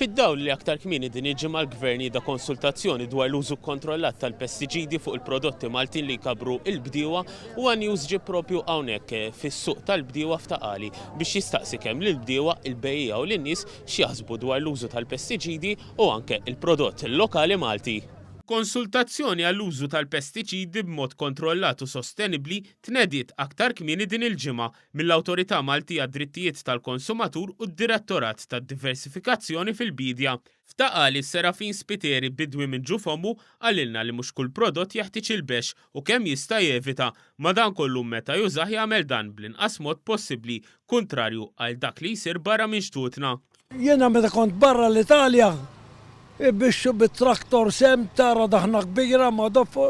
Fid-dawl li aktar kmieni din il-ġimgħa l-Gvern jida konsultazzjoni dwar l-użu kontrollat tal-pestiċidi fuq il-prodotti Maltin li jkabru il-bdiewa u news ġie propju hawnhekk fis-suq tal-bdiewa f'Taqali biex jistaqsi kemm lill-bdiewa, il-bejja u lin-nies x'jaħsbu dwar l-użu tal-pestiċidi u anke il-prodott lokali Malti. Konsultazzjoni għall-użu tal-pestiċidi b'mod kontrollat u sostenibbli tnediet aktar kmieni din il-ġimgħa mill-Awtorità Maltija Drittijiet tal-Konsumatur u d-Direttorat tad-Diversifikazzjoni fil-Bidja. F'Taqali Serafin Spiteri bidwi minn ġufomu għalilna li mhux kull prodott jeħtieġ il-bex u kemm jista' jevita madankollu meta jużah jagħmel dan bl-inqas mod possibbli kuntrarju għal dak li jsir barra minn xtutna. Jiena meta kont barra l-Italja biex bit-traktor sem tara daħna kbira ma dopo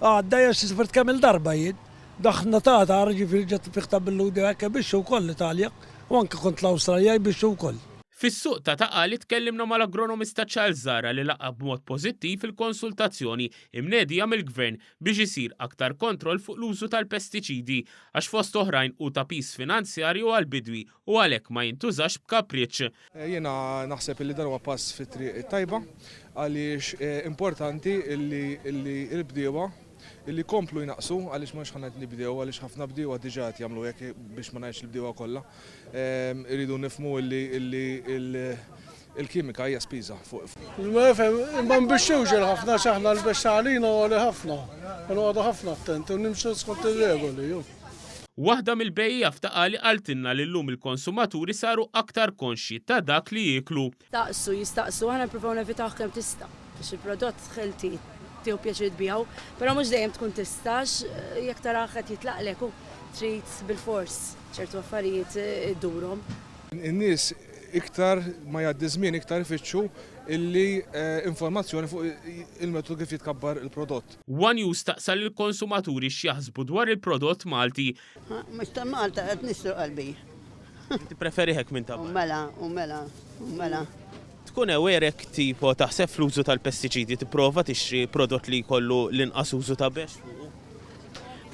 għadda sifert kemm il-darba jien. Daħna tata ġifieri ġet fiħta bil-ludi hekk biex ukoll l-Italja u anke kont l-Awstralja biex ukoll. Fis-suq ta' Taqali tkellimna mal-agronomista Charles Zara li laqab b'mod pożittiv il-konsultazzjoni imnedija mill-Gvern biex isir aktar kontroll fuq l-użu tal-pestiċidi għax fost oħrajn u ta' pis finanzjarju għall-bidwi u għalhekk ma jintużax b'kapriċċ. Jiena naħseb li dan huwa pass fit-triq tajba għaliex importanti li l-bdiewa illi komplu jnaqsu għaliex mhux ħanad nibdew għaliex ħafna bdiewa diġà qed jagħmlu hekk biex ma ngħidx il-bdiewa kollha. Iridu nifhmu illi il-kimika hija spiża fuq. Ma nbixxewx ħafna x'aħna l-bexxalina għoli ħafna. Nqogħdu ħafna attenti u nimxu skont ir-regoli. Waħda mill-bejja f'Taqali qaltilna li llum il-konsumaturi saru aktar konxji ta' dak li jieklu. Jistaqsu aħna nippruvaw nevitaw kemm tista' biex il-prodott ħelti tiegħu pjaċir tbijaw, però mhux dejjem tkun tistax jekk tara qed jitlaqlek u trid bil-fors ċertu affarijiet iddurhom. In-nies iktar ma jgħaddi żmien iktar ifittxu illi informazzjoni fuq il-metodu kif jitkabbar il-prodott. One News taqsal il-konsumaturi x'jaħsbu dwar il-prodott Malti. Mhux ta' Malta qed nisru qalbi. Inti preferi hekk minn tabba? Mela. Tkun ewerek tipo taħseb fl-użu tal-pestiċidi tipprova tixtri prodott li jkollu l-inqas użu ta' bex?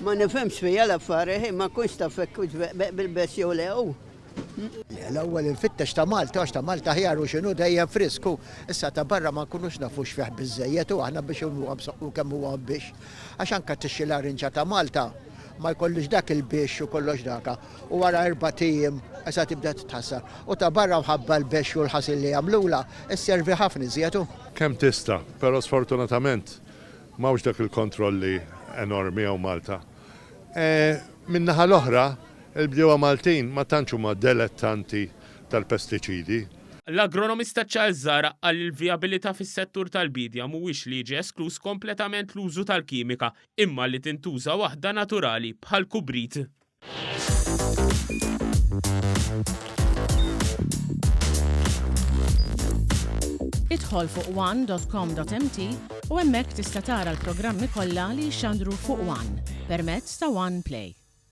Ma nifhemx fija l-affarijiet, ma kunx taf hekk bil-bex jew lew. L-ewwel infittex ta' Malta għax ta' Malta ħjaru x'inhu dejjem frisku. Issa ta' barra ma nkunux nafux fih biżejjed u aħna biex u kemm huwa biex. Għax anke tixxi l-arinġa ta' Malta ma jkollux dak il-biex u kollox daka. U wara 4 ijiem issa tibda titħassar. U ta' barra mħabba l-biex u l-ħasil li jagħmlula isservi ħafna iżjed. Kemm tista', però sfortunatament m'hawnx dak il-kontrolli enormi hawn Malta. Min-naħa l-oħra il-bdiewa Maltin ma tantx huma dilettanti tal-pestiċidi. L-agronomista Charles Zara qal il-vijabilità fis-settur tal-bidja mhuwiex li jiġi esklus kompletament l-użu tal-kimika imma li tintuża waħda naturali bħal kubrit. Idħol fuq one.com.mt u hemmhekk tista' tara l-programmi kollha li jxandru fuq One permezz ta' One Play.